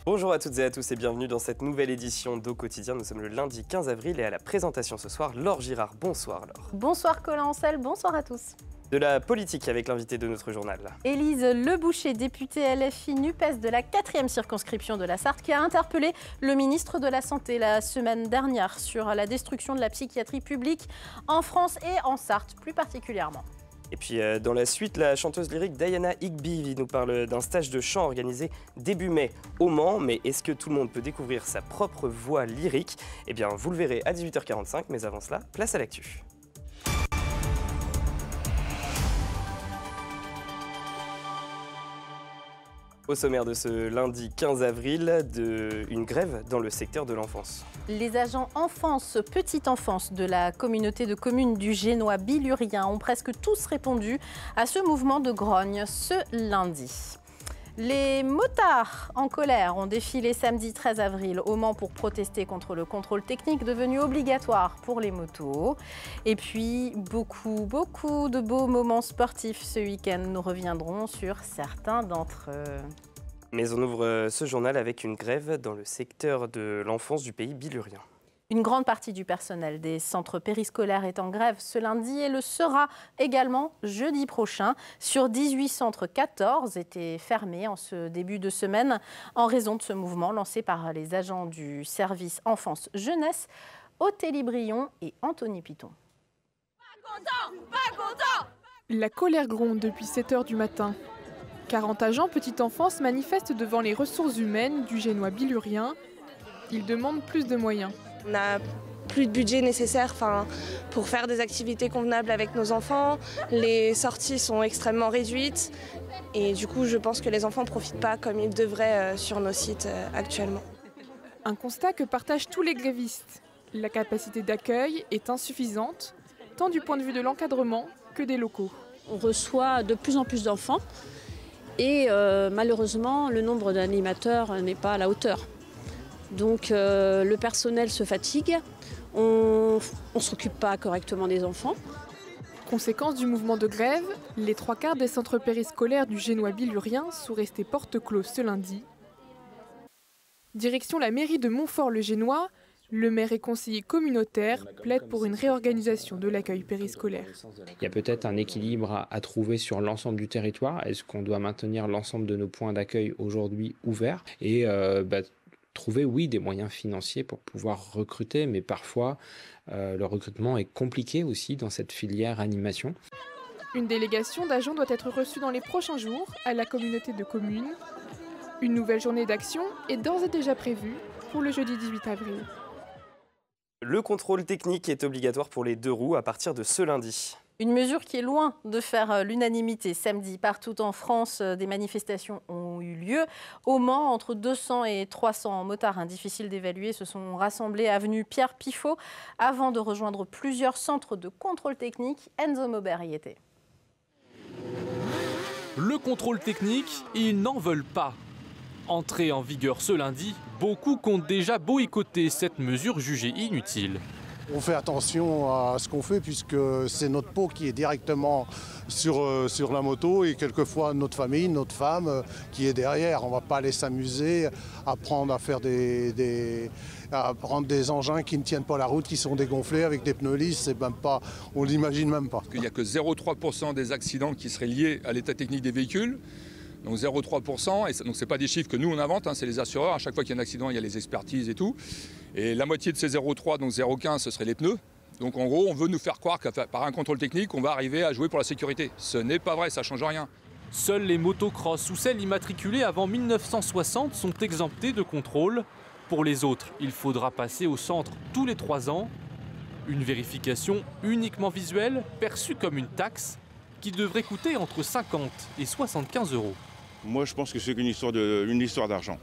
Bonjour à toutes et à tous et bienvenue dans cette nouvelle édition d'Au Quotidien. Nous sommes le lundi 15 avril et à la présentation ce soir, Laure Girard. Bonsoir Laure. Bonsoir Colin Ancel, bonsoir à tous. De la politique avec l'invité de notre journal. Élise Leboucher, députée LFI NUPES de la 4e circonscription de la Sarthe, qui a interpellé le ministre de la Santé la semaine dernière sur la destruction de la psychiatrie publique en France et en Sarthe plus particulièrement. Et puis dans la suite, la chanteuse lyrique Diana Higby nous parle d'un stage de chant organisé début mai au Mans. Mais est-ce que tout le monde peut découvrir sa propre voix lyrique? Eh bien, vous le verrez à 18h45, mais avant cela, place à l'actu. Au sommaire de ce lundi 15 avril, une grève dans le secteur de l'enfance. Les agents enfance, petite enfance de la communauté de communes du Génois Bilurien ont presque tous répondu à ce mouvement de grogne ce lundi. Les motards en colère ont défilé samedi 13 avril au Mans pour protester contre le contrôle technique devenu obligatoire pour les motos. Et puis, beaucoup de beaux moments sportifs ce week-end. Nous reviendrons sur certains d'entre eux. Mais on ouvre ce journal avec une grève dans le secteur de l'enfance du pays bilurien. Une grande partie du personnel des centres périscolaires est en grève ce lundi et le sera également jeudi prochain. Sur 18 centres, 14 étaient fermés en ce début de semaine en raison de ce mouvement lancé par les agents du service enfance-jeunesse, Othélie Brion et Anthony Piton. Pas content. La colère gronde depuis 7 h du matin. 40 agents petite enfance manifestent devant les ressources humaines du Génois Bilurien. Ils demandent plus de moyens. On n'a plus de budget nécessaire pour faire des activités convenables avec nos enfants. Les sorties sont extrêmement réduites et du coup je pense que les enfants ne profitent pas comme ils devraient sur nos sites actuellement. Un constat que partagent tous les grévistes. La capacité d'accueil est insuffisante, tant du point de vue de l'encadrement que des locaux. On reçoit de plus en plus d'enfants et malheureusement le nombre d'animateurs n'est pas à la hauteur. Donc le personnel se fatigue, on ne s'occupe pas correctement des enfants. Conséquence du mouvement de grève, les 3/4 des centres périscolaires du Génois Bilurien sont restés porte close ce lundi. Direction la mairie de Montfort-le-Génois, le maire et conseiller communautaire plaident pour une réorganisation de l'accueil périscolaire. Il y a peut-être un équilibre à trouver sur l'ensemble du territoire. Est-ce qu'on doit maintenir l'ensemble de nos points d'accueil aujourd'hui ouverts et trouver, oui, des moyens financiers pour pouvoir recruter, mais parfois le recrutement est compliqué aussi dans cette filière animation. Une délégation d'agents doit être reçue dans les prochains jours à la communauté de communes. Une nouvelle journée d'action est d'ores et déjà prévue pour le jeudi 18 avril. Le contrôle technique est obligatoire pour les 2 roues à partir de ce lundi. Une mesure qui est loin de faire l'unanimité. Samedi, partout en France, des manifestations ont eu lieu. Au Mans, entre 200 et 300 motards, difficile d'évaluer, se sont rassemblés avenue Pierre Pifot avant de rejoindre plusieurs centres de contrôle technique. Enzo Maubert y était. Le contrôle technique, ils n'en veulent pas. Entrée en vigueur ce lundi, beaucoup comptent déjà boycotter cette mesure jugée inutile. On fait attention à ce qu'on fait puisque c'est notre peau qui est directement sur la moto et quelquefois notre famille, notre femme qui est derrière. On ne va pas aller s'amuser à prendre des engins qui ne tiennent pas la route, qui sont dégonflés avec des pneus lisses. C'est même pas, on ne l'imagine même pas. Il n'y a que 0,3% des accidents qui seraient liés à l'état technique des véhicules. Donc 0,3%, et donc ce n'est pas des chiffres que nous on invente, c'est les assureurs. À chaque fois qu'il y a un accident, il y a les expertises et tout. Et la moitié de ces 0,3, donc 0,15, ce seraient les pneus. Donc en gros, on veut nous faire croire que par un contrôle technique, on va arriver à jouer pour la sécurité. Ce n'est pas vrai, ça ne change rien. Seules les motocross ou celles immatriculées avant 1960 sont exemptées de contrôle. Pour les autres, il faudra passer au centre tous les 3 ans. Une vérification uniquement visuelle, perçue comme une taxe, qui devrait coûter entre 50 et 75 €. Moi, je pense que c'est une histoire d'argent.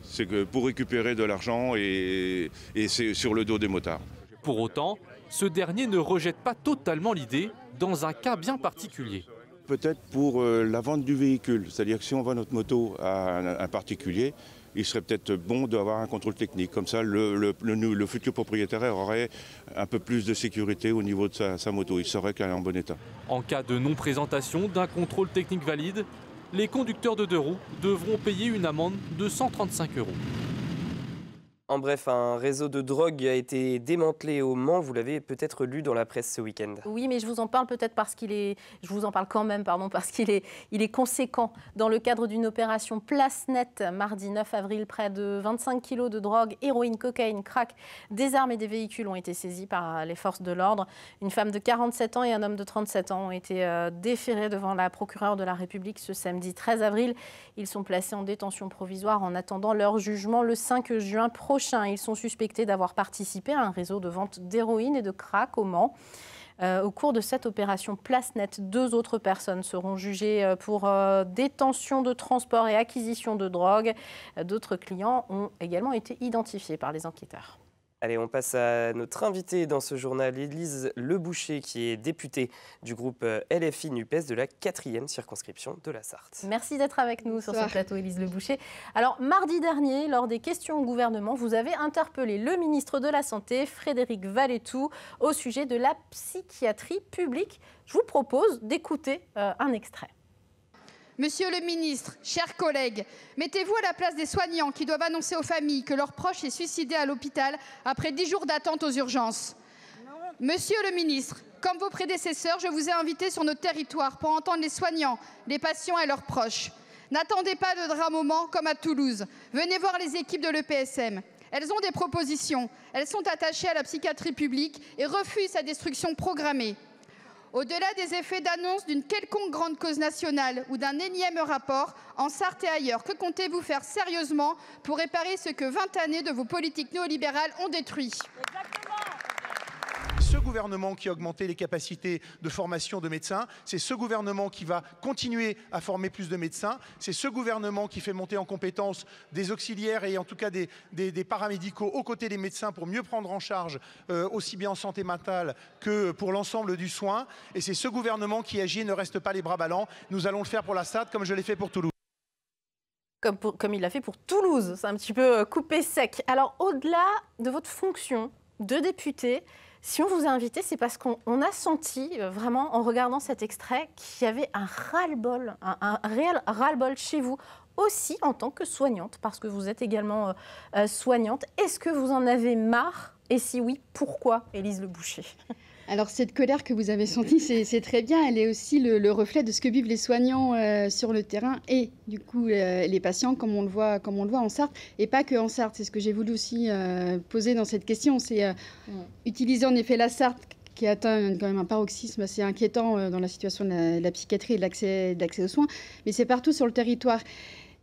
C'est que pour récupérer de l'argent et c'est sur le dos des motards. Pour autant, ce dernier ne rejette pas totalement l'idée dans un cas bien particulier. Peut-être pour la vente du véhicule, c'est-à-dire que si on vend notre moto à un particulier, il serait peut-être bon d'avoir un contrôle technique. Comme ça, le futur propriétaire aurait un peu plus de sécurité au niveau de sa moto. Il saurait qu'elle est en bon état. En cas de non-présentation d'un contrôle technique valide, les conducteurs de 2 roues devront payer une amende de 135 €. En bref, un réseau de drogue a été démantelé au Mans. Vous l'avez peut-être lu dans la presse ce week-end. Oui, mais je vous en parle peut-être parce qu'il est... Je vous en parle quand même, pardon, parce qu'il est conséquent. Dans le cadre d'une opération Place Nette, mardi 9 avril, près de 25 kilos de drogue, héroïne, cocaïne, crack, des armes et des véhicules ont été saisis par les forces de l'ordre. Une femme de 47 ans et un homme de 37 ans ont été déférés devant la procureure de la République ce samedi 13 avril. Ils sont placés en détention provisoire en attendant leur jugement le 5 juin prochain. Ils sont suspectés d'avoir participé à un réseau de vente d'héroïne et de crack au Mans. Au cours de cette opération Place Nette, 2 autres personnes seront jugées pour détention de transport et acquisition de drogue. D'autres clients ont également été identifiés par les enquêteurs. Allez, on passe à notre invitée dans ce journal, Élise Leboucher, qui est députée du groupe LFI NUPES de la 4e circonscription de la Sarthe. Merci d'être avec nous sur ce plateau, Élise Leboucher. Alors, mardi dernier, lors des questions au gouvernement, vous avez interpellé le ministre de la Santé, Frédéric Valletoux, au sujet de la psychiatrie publique. Je vous propose d'écouter un extrait. Monsieur le ministre, chers collègues, mettez-vous à la place des soignants qui doivent annoncer aux familles que leur proche est suicidé à l'hôpital après 10 jours d'attente aux urgences. Monsieur le ministre, comme vos prédécesseurs, je vous ai invité sur notre territoire pour entendre les soignants, les patients et leurs proches. N'attendez pas de drame au Mans comme à Toulouse. Venez voir les équipes de l'EPSM. Elles ont des propositions. Elles sont attachées à la psychiatrie publique et refusent sa destruction programmée. Au-delà des effets d'annonce d'une quelconque grande cause nationale ou d'un énième rapport, en Sarthe et ailleurs, que comptez-vous faire sérieusement pour réparer ce que 20 années de vos politiques néolibérales ont détruit ? Ce gouvernement qui a augmenté les capacités de formation de médecins, c'est ce gouvernement qui va continuer à former plus de médecins, c'est ce gouvernement qui fait monter en compétences des auxiliaires et en tout cas des paramédicaux aux côtés des médecins pour mieux prendre en charge aussi bien en santé mentale que pour l'ensemble du soin. Et c'est ce gouvernement qui agit et ne reste pas les bras ballants. Nous allons le faire pour la Sarthe comme je l'ai fait pour Toulouse. Comme il l'a fait pour Toulouse, c'est un petit peu coupé sec. Alors au-delà de votre fonction de député, si on vous a invité, c'est parce qu'on a senti vraiment, en regardant cet extrait, qu'il y avait un ras-le-bol, un réel ras-le-bol chez vous, aussi en tant que soignante, parce que vous êtes également soignante. Est-ce que vous en avez marre? Et si oui, pourquoi, Élise Leboucher? Alors cette colère que vous avez sentie, c'est très bien. Elle est aussi le reflet de ce que vivent les soignants sur le terrain et du coup les patients, comme on le voit en Sarthe, et pas que en Sarthe. C'est ce que j'ai voulu aussi poser dans cette question. C'est utiliser en effet la Sarthe, qui atteint quand même un paroxysme assez inquiétant dans la situation de la psychiatrie et de l'accès aux soins, mais c'est partout sur le territoire.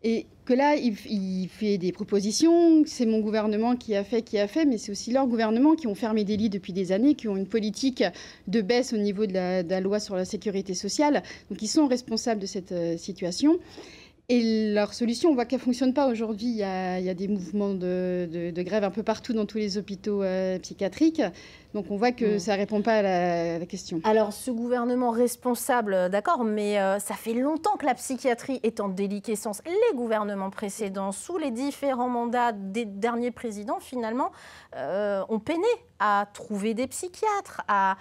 Et que là, il fait des propositions, c'est mon gouvernement qui a fait, mais c'est aussi leur gouvernement qui ont fermé des lits depuis des années, qui ont une politique de baisse au niveau de la loi sur la sécurité sociale. Donc ils sont responsables de cette situation. Et leur solution, on voit qu'elle ne fonctionne pas aujourd'hui. Il y a des mouvements de grève un peu partout dans tous les hôpitaux psychiatriques. Donc on voit que ça ne répond pas à la question. Alors ce gouvernement responsable, d'accord, mais ça fait longtemps que la psychiatrie est en déliquescence. Les gouvernements précédents, sous les différents mandats des derniers présidents, finalement, ont peiné à trouver des psychiatres, à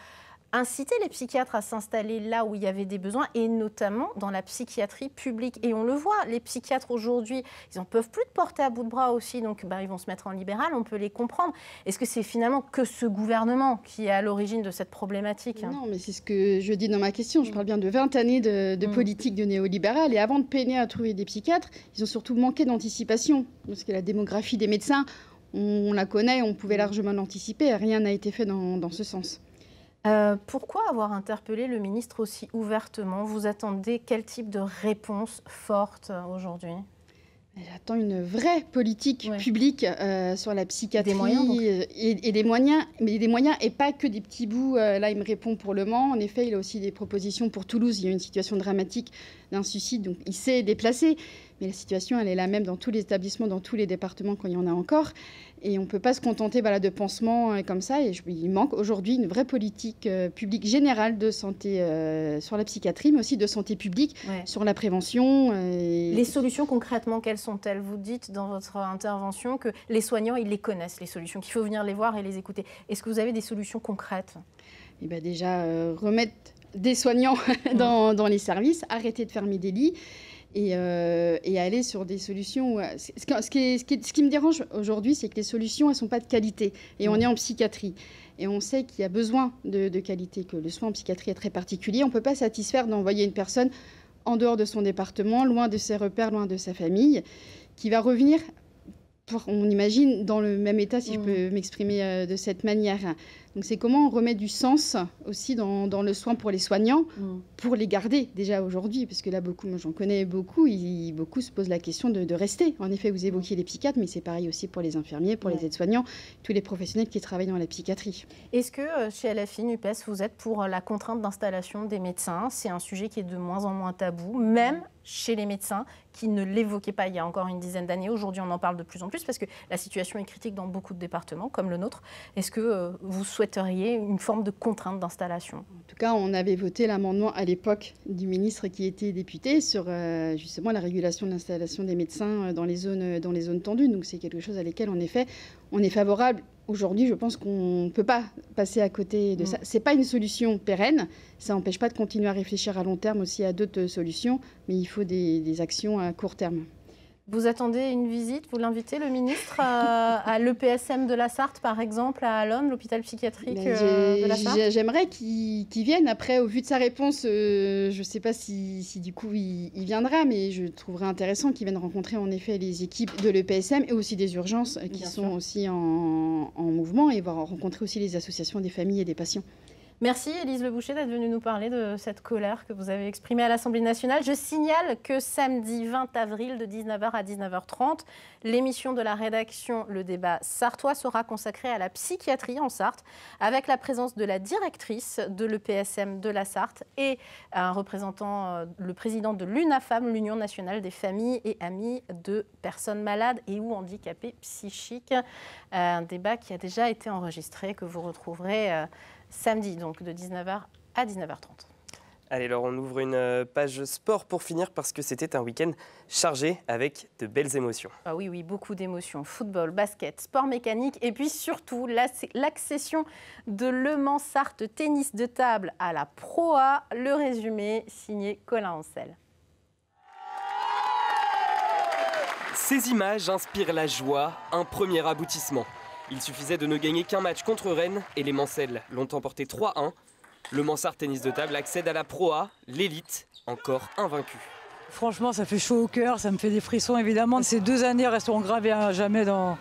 inciter les psychiatres à s'installer là où il y avait des besoins, et notamment dans la psychiatrie publique. Et on le voit, les psychiatres aujourd'hui, ils n'en peuvent plus de porter à bout de bras aussi, donc ils vont se mettre en libéral, on peut les comprendre. Est-ce que c'est finalement que ce gouvernement qui est à l'origine de cette problématique? Non, mais c'est ce que je dis dans ma question. Je parle bien de 20 années de politique de néolibéral, et avant de peiner à trouver des psychiatres, ils ont surtout manqué d'anticipation, parce que la démographie des médecins, on la connaît, on pouvait largement l'anticiper, et rien n'a été fait dans ce sens. Pourquoi avoir interpellé le ministre aussi ouvertement? Vous attendez quel type de réponse forte aujourd'hui? J'attends une vraie politique publique sur la psychiatrie. Des moyens, donc. Et des moyens, mais des moyens et pas que des petits bouts. Là, il me répond pour le Mans. En effet, il a aussi des propositions pour Toulouse. Il y a une situation dramatique d'un suicide, donc il s'est déplacé. Mais la situation, elle est la même dans tous les établissements, dans tous les départements quand il y en a encore. Et on ne peut pas se contenter de pansements comme ça. Et il manque aujourd'hui une vraie politique publique générale de santé sur la psychiatrie, mais aussi de santé publique, sur la prévention. Les solutions concrètement, quelles sont-elles? Vous dites dans votre intervention que les soignants, ils les connaissent, les solutions, qu'il faut venir les voir et les écouter. Est-ce que vous avez des solutions concrètes? Déjà, remettre des soignants dans les services, arrêter de fermer des lits. et aller sur des solutions. Ce qui me dérange aujourd'hui, c'est que les solutions, elles ne sont pas de qualité. Et on est en psychiatrie. Et on sait qu'il y a besoin de qualité, que le soin en psychiatrie est très particulier. On ne peut pas satisfaire d'envoyer une personne en dehors de son département, loin de ses repères, loin de sa famille, qui va revenir, on imagine, dans le même état, si je peux m'exprimer de cette manière. Donc c'est comment on remet du sens aussi dans le soin pour les soignants, pour les garder déjà aujourd'hui, parce que là, moi j'en connais beaucoup, beaucoup se posent la question de rester. En effet, vous évoquiez les psychiatres, mais c'est pareil aussi pour les infirmiers, pour les aides-soignants, tous les professionnels qui travaillent dans la psychiatrie. Est-ce que chez LFI, NUPES, vous êtes pour la contrainte d'installation des médecins? C'est un sujet qui est de moins en moins tabou, même chez les médecins qui ne l'évoquaient pas il y a encore une dizaine d'années. Aujourd'hui, on en parle de plus en plus parce que la situation est critique dans beaucoup de départements, comme le nôtre. Est-ce que vous souhaiteriez une forme de contrainte d'installation? En tout cas, on avait voté l'amendement à l'époque du ministre qui était député sur justement la régulation de l'installation des médecins dans les zones tendues. Donc c'est quelque chose à laquelle, en effet, on est favorable. Aujourd'hui, je pense qu'on ne peut pas passer à côté de ça. Ce n'est pas une solution pérenne. Ça n'empêche pas de continuer à réfléchir à long terme aussi à d'autres solutions, mais il faut des actions à court terme. Vous attendez une visite, vous l'invitez, le ministre, à l'EPSM de la Sarthe, par exemple, à Allonne, l'hôpital psychiatrique de la Sarthe? J'aimerais qu'il vienne. Après, au vu de sa réponse, je ne sais pas si du coup il viendra, mais je trouverais intéressant qu'il vienne rencontrer en effet les équipes de l'EPSM et aussi des urgences qui sont aussi en mouvement, et voir rencontrer aussi les associations des familles et des patients. Merci Élise Le Boucher d'être venue nous parler de cette colère que vous avez exprimée à l'Assemblée nationale. Je signale que samedi 20 avril de 19h à 19h30, l'émission de la rédaction Le Débat Sartois sera consacrée à la psychiatrie en Sarthe, avec la présence de la directrice de l'EPSM de la Sarthe et un représentant, le président de l'UNAFAM, l'Union nationale des familles et amis de personnes malades et ou handicapées psychiques. Un débat qui a déjà été enregistré, que vous retrouverez samedi, donc de 19h à 19h30. Allez, alors on ouvre une page sport pour finir, parce que c'était un week-end chargé avec de belles émotions. Ah oui, beaucoup d'émotions. Football, basket, sport mécanique et puis surtout l'accession de Le Mans Sarthe tennis de table à la Pro A. Le résumé signé Colin Ancel. Ces images inspirent la joie, un premier aboutissement. Il suffisait de ne gagner qu'un match contre Rennes et les Mancelles l'ont emporté 3-1. Le Mans Sarthe tennis de table accède à la Pro A, l'élite, encore invaincue. Franchement, ça fait chaud au cœur, ça me fait des frissons évidemment. Ces 2 années resteront gravées à jamais dans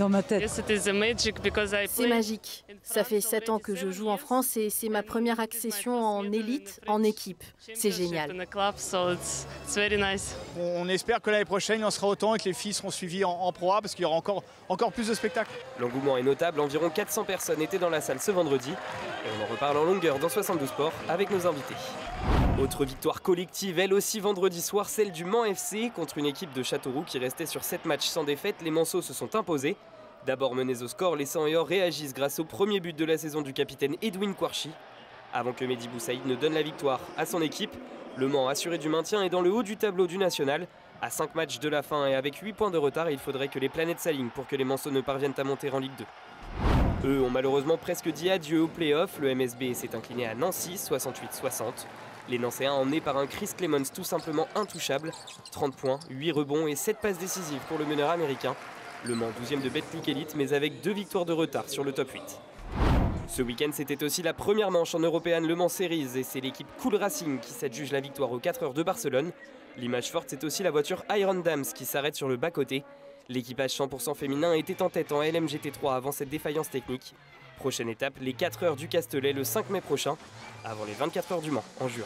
ma tête. C'est magique. Ça fait 7 ans que je joue en France et c'est ma première accession en élite, en équipe. C'est génial. On espère que l'année prochaine, il en sera autant et que les filles seront suivies en Pro A parce qu'il y aura encore plus de spectacles. L'engouement est notable, environ 400 personnes étaient dans la salle ce vendredi. Et on en reparle en longueur dans 72 Sports avec nos invités. Autre victoire collective, elle aussi vendredi soir, celle du Mans FC contre une équipe de Châteauroux qui restait sur 7 matchs sans défaite. Les Manceaux se sont imposés. D'abord menés au score, les 100 et or réagissent grâce au premier but de la saison du capitaine Edwin Kouarchi. Avant que Mehdi Boussaïd ne donne la victoire à son équipe, le Mans assuré du maintien est dans le haut du tableau du national. À 5 matchs de la fin et avec 8 points de retard, il faudrait que les planètes s'alignent pour que les Manceaux ne parviennent à monter en Ligue 2. Eux ont malheureusement presque dit adieu au play-off. Le MSB s'est incliné à Nancy, 68-60. Les Nancéens emmenés par un Chris Clemons tout simplement intouchable. 30 points, 8 rebonds et 7 passes décisives pour le meneur américain. Le Mans 12e de Betclic Elite, mais avec 2 victoires de retard sur le top 8. Ce week-end, c'était aussi la première manche en European Le Mans Series et c'est l'équipe Cool Racing qui s'adjuge la victoire aux 4 heures de Barcelone. L'image forte, c'est aussi la voiture Iron Dams qui s'arrête sur le bas-côté. L'équipage 100% féminin était en tête en LMGT3 avant cette défaillance technique. Prochaine étape, les 4 heures du Castellet le 5 mai prochain, avant les 24 heures du Mans en juin.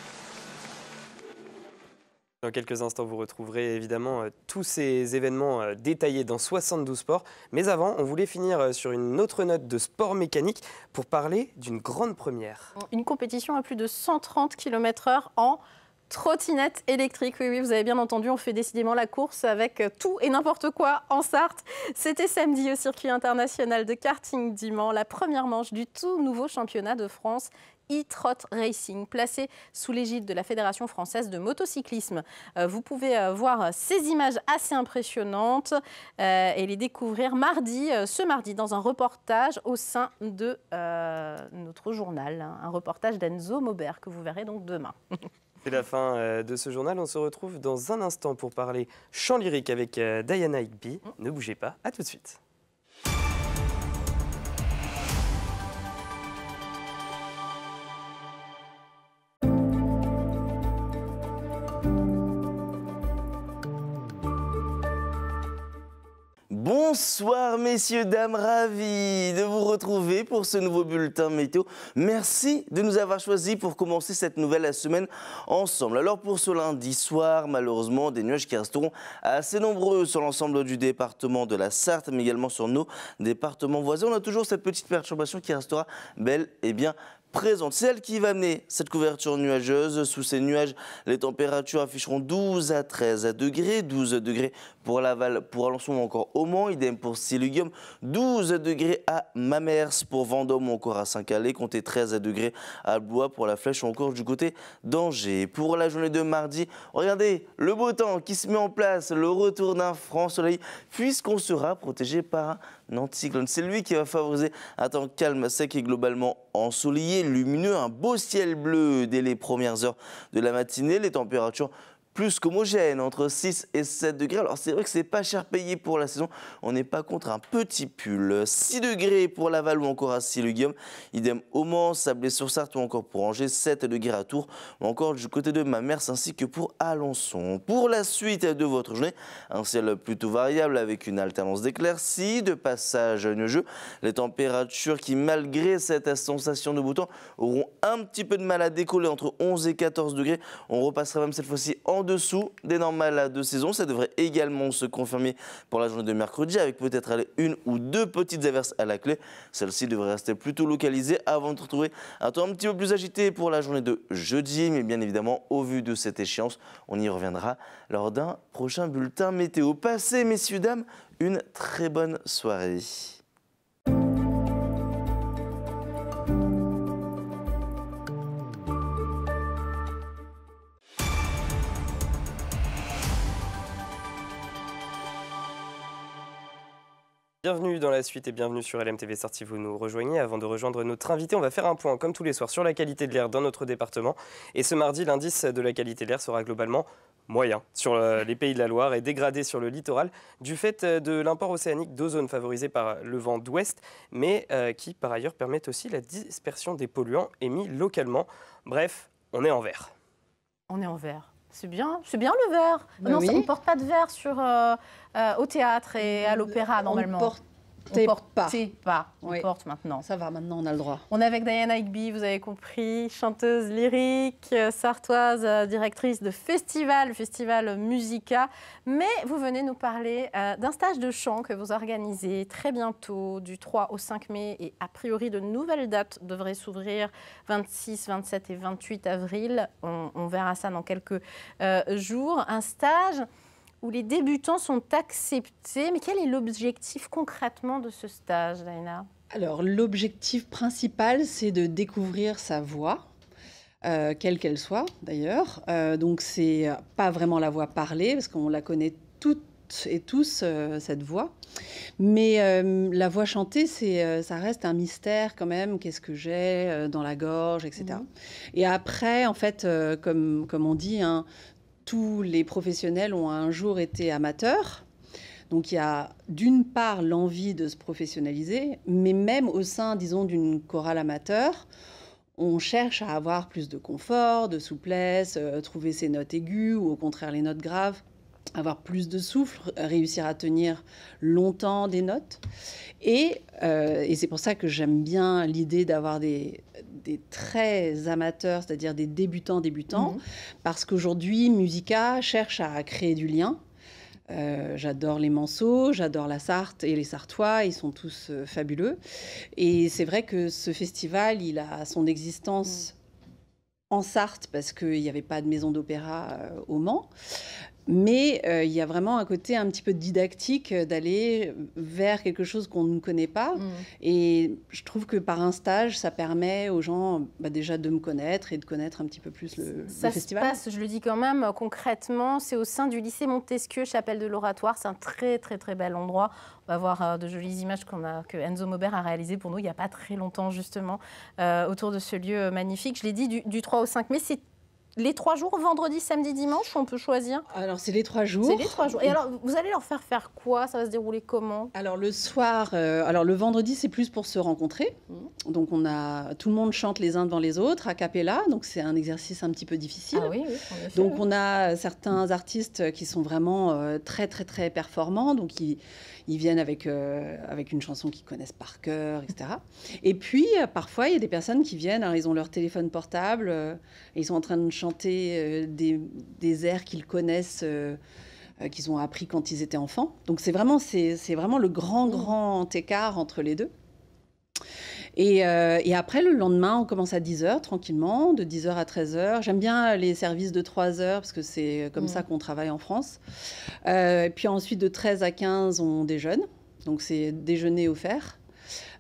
Dans quelques instants, vous retrouverez évidemment tous ces événements détaillés dans 72 Sports. Mais avant, on voulait finir sur une autre note de sport mécanique pour parler d'une grande première. Une compétition à plus de 130 km/h en trottinette électrique. Oui, vous avez bien entendu, on fait décidément la course avec tout et n'importe quoi en Sarthe. C'était samedi au circuit international de karting du Mans, la première manche du tout nouveau championnat de France e-Trot Racing, placé sous l'égide de la Fédération française de motocyclisme. Vous pouvez voir ces images assez impressionnantes et les découvrir ce mardi dans un reportage au sein de notre journal, un reportage d'Enzo Maubert que vous verrez donc demain. C'est la fin de ce journal. On se retrouve dans un instant pour parler chant lyrique avec Diana Higby. Ne bougez pas, à tout de suite. Bonsoir messieurs, dames, ravi de vous retrouver pour ce nouveau bulletin météo. Merci de nous avoir choisis pour commencer cette nouvelle semaine ensemble. Alors pour ce lundi soir, malheureusement, des nuages qui resteront assez nombreux sur l'ensemble du département de la Sarthe, mais également sur nos départements voisins. On a toujours cette petite perturbation qui restera bel et bien présente. C'est elle qui va amener cette couverture nuageuse. Sous ces nuages, les températures afficheront 12 à 13 degrés. 12 degrés pour Laval, pour Alençon ou encore au Mans. Idem pour Siluguium. 12 degrés à Mamers, pour Vendôme ou encore à Saint-Calais. Comptez 13 degrés à Blois pour la Flèche ou encore du côté d'Angers. Pour la journée de mardi, regardez le beau temps qui se met en place. Le retour d'un franc soleil puisqu'on sera protégé par un anticyclone. C'est lui qui va favoriser un temps calme, sec et globalement ensoleillé, lumineux, un beau ciel bleu dès les premières heures de la matinée. Les températures plus qu'homogènes, entre 6 et 7 degrés. Alors c'est vrai que c'est pas cher payé pour la saison, on n'est pas contre un petit pull. 6 degrés pour Laval ou encore à Siluguium, idem au Mans, Sablé-sur-Sarthe ou encore pour Angers, 7 degrés à Tours ou encore du côté de Mamers ainsi que pour Alençon. Pour la suite de votre journée, un ciel plutôt variable avec une alternance d'éclaircies, de passages nuageux. Les températures qui, malgré cette sensation de beau temps, auront un petit peu de mal à décoller entre 11 et 14 degrés. On repassera même cette fois-ci en dessous des normales de saison. Ça devrait également se confirmer pour la journée de mercredi avec peut-être une ou deux petites averses à la clé. Celle-ci devrait rester plutôt localisée avant de retrouver un temps un petit peu plus agité pour la journée de jeudi. Mais bien évidemment, au vu de cette échéance, on y reviendra lors d'un prochain bulletin météo. Passez, messieurs, dames, une très bonne soirée. Bienvenue dans la suite et bienvenue sur LMTV Sarthe si vous nous rejoignez. Avant de rejoindre notre invité, on va faire un point comme tous les soirs sur la qualité de l'air dans notre département. Et ce mardi, l'indice de la qualité de l'air sera globalement moyen sur les Pays de la Loire et dégradé sur le littoral du fait de l'import océanique d'ozone favorisé par le vent d'ouest, mais qui par ailleurs permettent aussi la dispersion des polluants émis localement. Bref, on est en vert. On est en vert. C'est bien le vert. Non, oui. On ne porte pas de vert au théâtre et à l'opéra normalement. On porte pas. On porte maintenant. Ça va, maintenant on a le droit. On est avec Diana Higby, vous avez compris, chanteuse lyrique, sartoise, directrice de festival Musica. Mais vous venez nous parler d'un stage de chant que vous organisez très bientôt, du 3 au 5 mai. Et a priori, de nouvelles dates devraient s'ouvrir 26, 27 et 28 avril. On verra ça dans quelques jours. Un stage où les débutants sont acceptés. Mais quel est l'objectif concrètement de ce stage, Diana ? Alors, l'objectif principal, c'est de découvrir sa voix, quelle qu'elle soit d'ailleurs. Donc, c'est pas vraiment la voix parlée, parce qu'on la connaît toutes et tous, cette voix. Mais la voix chantée, ça reste un mystère quand même. Qu'est-ce que j'ai dans la gorge, etc. Et après, en fait, comme on dit, hein, tous les professionnels ont un jour été amateurs. Donc il y a d'une part l'envie de se professionnaliser, mais même au sein, disons, d'une chorale amateur, on cherche à avoir plus de confort, de souplesse, trouver ses notes aiguës ou au contraire les notes graves, avoir plus de souffle, réussir à tenir longtemps des notes. Et c'est pour ça que j'aime bien l'idée d'avoir des très amateurs, c'est-à-dire des débutants, parce qu'aujourd'hui, Musica cherche à créer du lien. J'adore les Manceaux, j'adore la Sarthe et les Sartois, ils sont tous fabuleux. Et c'est vrai que ce festival, il a son existence en Sarthe parce qu'il n'y avait pas de maison d'opéra au Mans. Mais il y a vraiment un côté un petit peu didactique d'aller vers quelque chose qu'on ne connaît pas. Et je trouve que par un stage, ça permet aux gens déjà de me connaître et de connaître un petit peu plus le festival. Ça se passe, je le dis quand même concrètement, c'est au sein du lycée Montesquieu, chapelle de l'Oratoire. C'est un très très très bel endroit. On va voir de jolies images que Enzo Maubert a réalisées pour nous il n'y a pas très longtemps justement autour de ce lieu magnifique. Je l'ai dit, du 3 au 5 mai, c'est Les 3 jours, vendredi, samedi, dimanche, on peut choisir? Alors, c'est les 3 jours. C'est les 3 jours. Et alors, vous allez leur faire quoi? Ça va se dérouler comment? Alors, le soir, le vendredi, c'est plus pour se rencontrer. Donc, tout le monde chante les uns devant les autres, a cappella. Donc, c'est un exercice un petit peu difficile. Ah oui, en effet. Donc, on a certains artistes qui sont vraiment très, très, très performants. Donc, ils viennent avec une chanson qu'ils connaissent par cœur, etc. Et puis, parfois, il y a des personnes qui viennent, alors, ils ont leur téléphone portable, et ils sont en train de chanter des airs qu'ils connaissent, qu'ils ont appris quand ils étaient enfants. Donc, c'est vraiment le grand écart entre les deux. Et après, le lendemain, on commence à 10h, tranquillement, de 10h à 13h. J'aime bien les services de 3h, parce que c'est comme ça qu'on travaille en France. Puis ensuite, de 13 à 15, on déjeune. Donc, c'est déjeuner offert.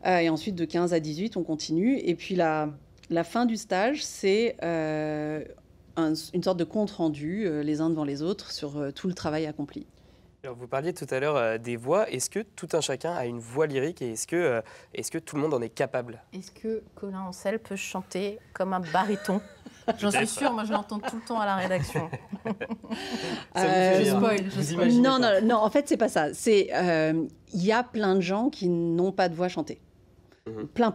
Et ensuite, de 15 à 18, on continue. Et puis, la fin du stage, c'est une sorte de compte-rendu, les uns devant les autres, sur tout le travail accompli. Alors, vous parliez tout à l'heure des voix. Est-ce que tout un chacun a une voix lyrique et est-ce que tout le monde en est capable? Est-ce que Colin Ancel peut chanter comme un baryton? J'en suis sûre, moi je l'entends tout le temps à la rédaction. Je spoil. Non, en fait, c'est pas ça. Il y a plein de gens qui n'ont pas de voix chantée. Plein.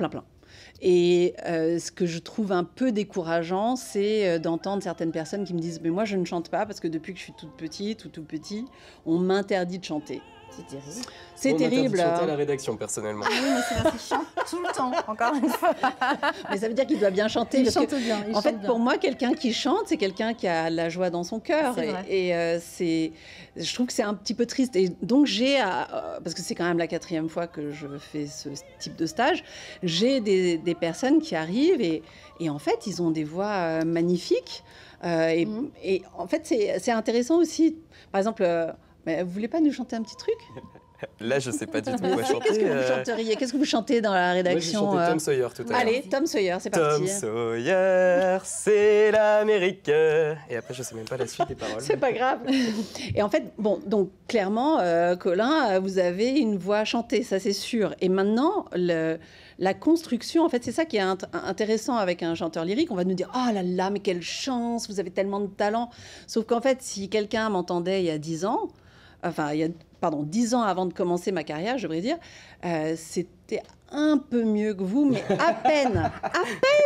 Et ce que je trouve un peu décourageant, c'est d'entendre certaines personnes qui me disent « Mais moi, je ne chante pas parce que depuis que je suis toute petite ou tout petit, on m'interdit de chanter. » C'est terrible. C'est terrible. On m'interdit de chanter à la rédaction, personnellement. Ah oui, mais c'est parce qu'il chante tout le temps, encore une fois. Mais ça veut dire qu'il doit bien chanter. Il chante bien. En fait, pour moi, quelqu'un qui chante, c'est quelqu'un qui a la joie dans son cœur. Je trouve que c'est un petit peu triste. Et donc, parce que c'est quand même la 4e fois que je fais ce type de stage, j'ai des personnes qui arrivent et en fait, ils ont des voix magnifiques. Et en fait, c'est intéressant aussi. Par exemple... Mais vous voulez pas nous chanter un petit truc? Là, je sais pas du tout quoi chanter. Qu'est-ce que vous chanteriez? Qu'est-ce que vous chantez dans la rédaction? Moi, j'ai chanté Tom Sawyer tout à l'heure. Allez, Tom Sawyer, c'est parti. Tom Sawyer, c'est l'Amérique. Et après, je sais même pas la suite des paroles. C'est pas grave. Et en fait, bon, donc clairement, Colin, vous avez une voix chantée, ça c'est sûr. Et maintenant, la construction, en fait, c'est ça qui est intéressant avec un chanteur lyrique. On va nous dire, oh là là, mais quelle chance, vous avez tellement de talent. Sauf qu'en fait, si quelqu'un m'entendait il y a 10 ans, 10 ans avant de commencer ma carrière, je devrais dire, c'était un peu mieux que vous, mais à peine.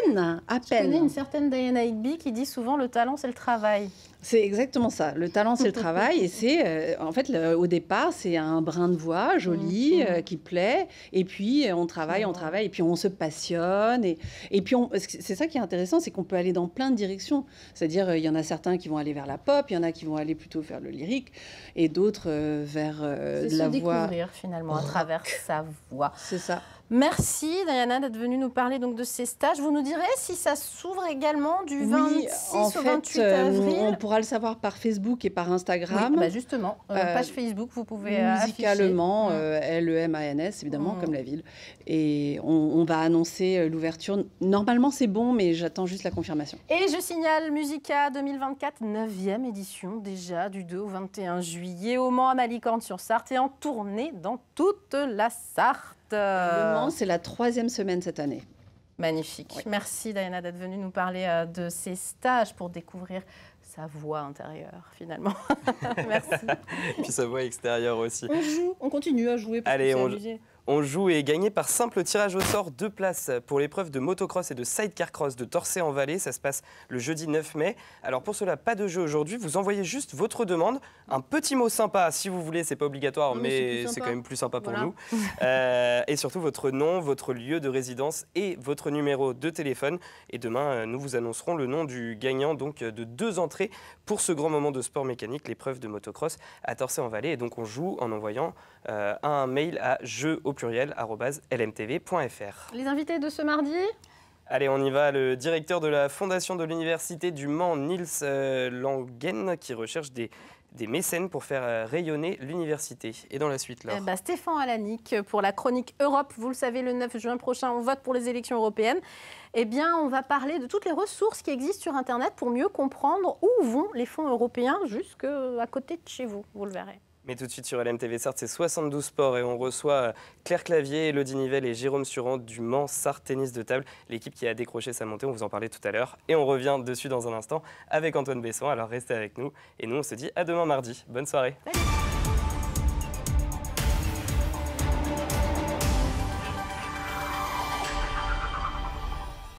Je connais une certaine Diana Higbee qui dit souvent le talent, c'est le travail. C'est exactement ça. Le talent, c'est le travail. Et c'est, en fait, au départ, c'est un brin de voix joli, qui plaît. Et puis, on travaille. Et puis, on se passionne. Et puis, c'est ça qui est intéressant, c'est qu'on peut aller dans plein de directions. C'est-à-dire, il y en a certains qui vont aller vers la pop, il y en a qui vont aller plutôt vers le lyrique, et d'autres vers la voix. C'est se découvrir, finalement, à travers sa voix. C'est ça. Merci Diana d'être venue nous parler donc de ces stages. Vous nous direz si ça s'ouvre également du 26 au 28 avril. On pourra le savoir par Facebook et par Instagram. Oui, justement, page Facebook, vous pouvez musicalement, LEMANS, évidemment, comme la ville. Et on va annoncer l'ouverture. Normalement, c'est bon, mais j'attends juste la confirmation. Et je signale Musica 2024, 9e édition déjà, du 2 au 21 juillet, au Mans, à Malicorne-sur-Sarthe et en tournée dans toute la Sarthe. Le Mans, c'est la 3e semaine cette année. Magnifique. Oui. Merci Diana d'être venue nous parler de ces stages pour découvrir sa voix intérieure, finalement. Merci. Et puis sa voix extérieure aussi. On continue à jouer. Allez, on joue et gagner par simple tirage au sort 2 places pour l'épreuve de motocross et de sidecar cross de Torcé-en-Vallée. Ça se passe le jeudi 9 mai. Alors pour cela, pas de jeu aujourd'hui. Vous envoyez juste votre demande. Un petit mot sympa, si vous voulez. C'est pas obligatoire, mais c'est quand même plus sympa pour nous. Et surtout votre nom, votre lieu de résidence et votre numéro de téléphone. Et demain, nous vous annoncerons le nom du gagnant donc de 2 entrées pour ce grand moment de sport mécanique, l'épreuve de motocross à Torcé-en-Vallée. Et donc on joue en envoyant un mail à jeu@lmtv.fr. Les invités de ce mardi? Allez, on y va. Le directeur de la Fondation de l'Université du Mans, Niels Langen, qui recherche des mécènes pour faire rayonner l'université. Et dans la suite, là Stéphane Alanic, pour la chronique Europe. Vous le savez, le 9 juin prochain, on vote pour les élections européennes. Eh bien, on va parler de toutes les ressources qui existent sur Internet pour mieux comprendre où vont les fonds européens jusqu'à côté de chez vous. Vous le verrez. Mais tout de suite sur LMTV Sarthe, c'est 72 sports et on reçoit Claire Clavier, Elodie Nivelle et Jérôme Surand du Mans Sarthe Tennis de table, l'équipe qui a décroché sa montée, on vous en parlait tout à l'heure. Et on revient dessus dans un instant avec Antoine Besson, alors restez avec nous. Et nous, on se dit à demain mardi. Bonne soirée. Salut.